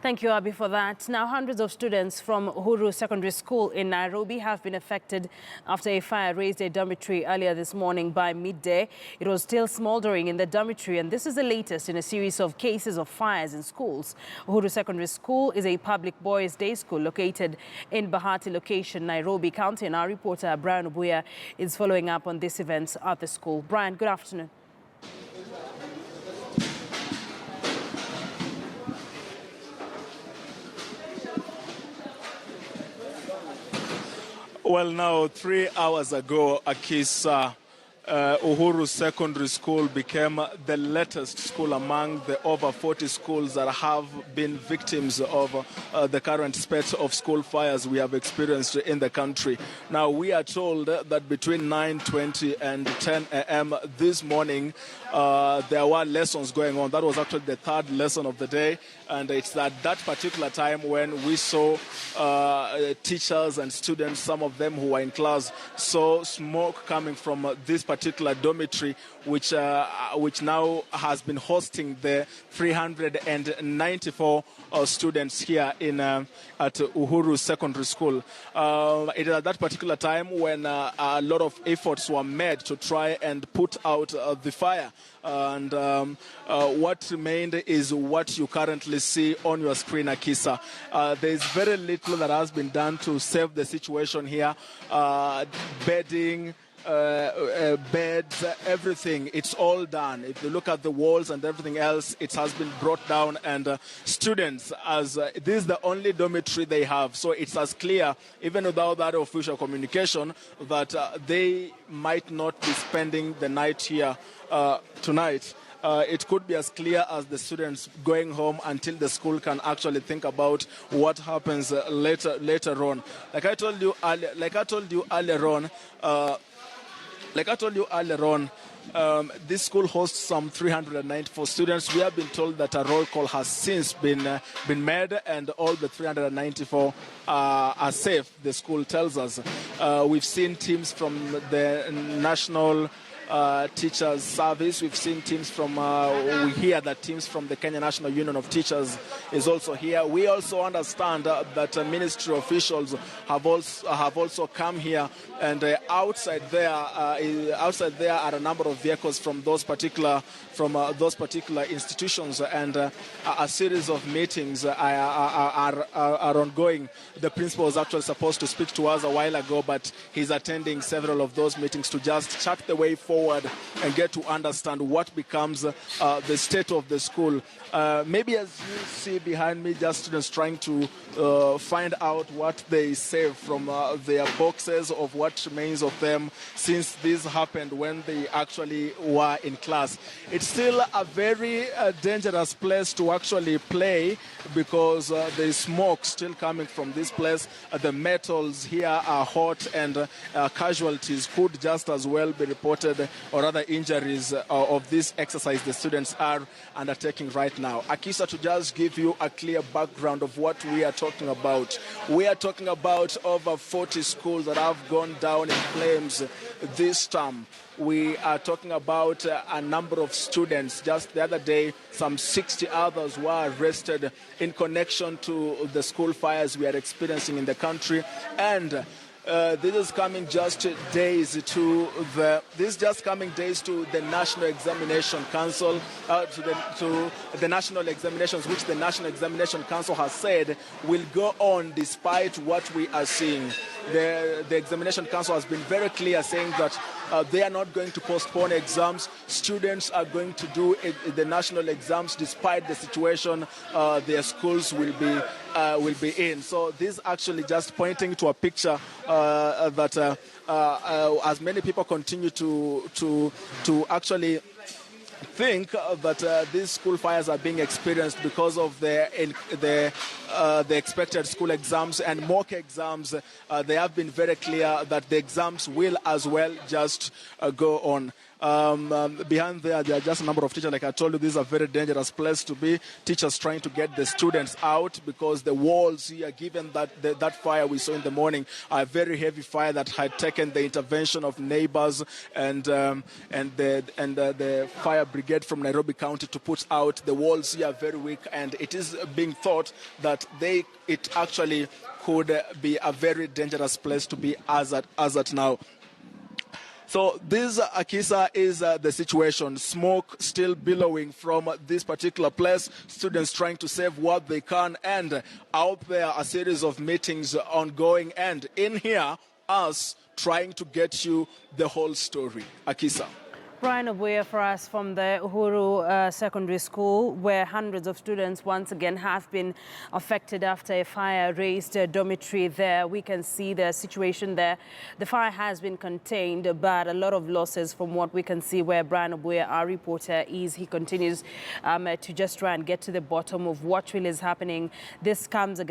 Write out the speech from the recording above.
Thank you, Abby, for that. Now, hundreds of students from Uhuru Secondary School in Nairobi have been affected after a fire razed a dormitory earlier this morning by midday. It was still smoldering in the dormitory, and this is the latest in a series of cases of fires in schools. Uhuru Secondary School is a public boys' day school located in Bahati location, Nairobi County, and our reporter, Brian Obuya, is following up on this event at the school. Brian, good afternoon. Well, now, 3 hours ago, Akisa, Uhuru Secondary School became the latest school among the over 40 schools that have been victims of the current spate of school fires we have experienced in the country. Now, we are told that between 9:20 and 10 a.m. this morning, there were lessons going on. That was actually the third lesson of the day, and it's at that particular time when we saw teachers and students, some of them who were in class, saw smoke coming from this particular dormitory, which now has been hosting the 394 students here at Uhuru Secondary School. It is at that particular time when a lot of efforts were made to try and put out the fire. And what remained is what you currently see on your screen, Akisa. There is very little that has been done to save the situation here. Bedding, beds, everything, it's all done. If you look at the walls and everything else, it has been brought down, and students, as this is the only dormitory they have, so it's as clear, even without that official communication, that they might not be spending the night here tonight. It could be as clear as the students going home until the school can actually think about what happens later on. Like I told you earlier on, this school hosts some 394 students. We have been told that a roll call has since been made, and all the 394 are safe, the school tells us. We've seen teams from the National Teachers Service. We've seen teams from, we hear that teams from the Kenya National Union of Teachers is also here. We also understand that ministry officials have also come here, and outside there are a number of vehicles from those particular institutions, and a series of meetings are ongoing. The principal was actually supposed to speak to us a while ago, but he's attending several of those meetings to just chart the way forward and get to understand what becomes the state of the school. Maybe as you see behind me, just students trying to find out what they save from their boxes of what remains of them since this happened when they actually were in class. It's still a very dangerous place to actually play because there is smoke still coming from this place. The metals here are hot, and casualties could just as well be reported, or other injuries of this exercise the students are undertaking right now. Akisa, to just give you a clear background of what we are talking about. We are talking about over 40 schools that have gone down in flames this term. We are talking about a number of students. Just the other day, some 60 others were arrested in connection to the school fires we are experiencing in the country. And this is coming just days to the National Examination Council, to the national examinations, which the National Examination Council has said will go on despite what we are seeing. The Examination Council has been very clear, saying that they are not going to postpone exams. Students are going to do the national exams despite the situation their schools will be in. So this actually just pointing to a picture that as many people continue to actually think that these school fires are being experienced because of the expected school exams and mock exams. They have been very clear that the exams will as well just go on. Behind there are just a number of teachers. Like I told you, this is a very dangerous place to be. Teachers trying to get the students out because the walls here, given that that fire we saw in the morning, a very heavy fire that had taken the intervention of neighbors and the fire brigade from Nairobi County to put out. The walls here are very weak, and it is being thought that it actually could be a very dangerous place to be as at now. So this, Akisa, is the situation. Smoke still billowing from this particular place. Students trying to save what they can. And out there, a series of meetings ongoing. And in here, us trying to get you the whole story. Akisa. Brian Obuya for us from the Uhuru Secondary School, where hundreds of students once again have been affected after a fire razed a dormitory there. We can see the situation there. The fire has been contained, but a lot of losses from what we can see where Brian Obuya, our reporter, is. He continues to just try and get to the bottom of what really is happening. This comes against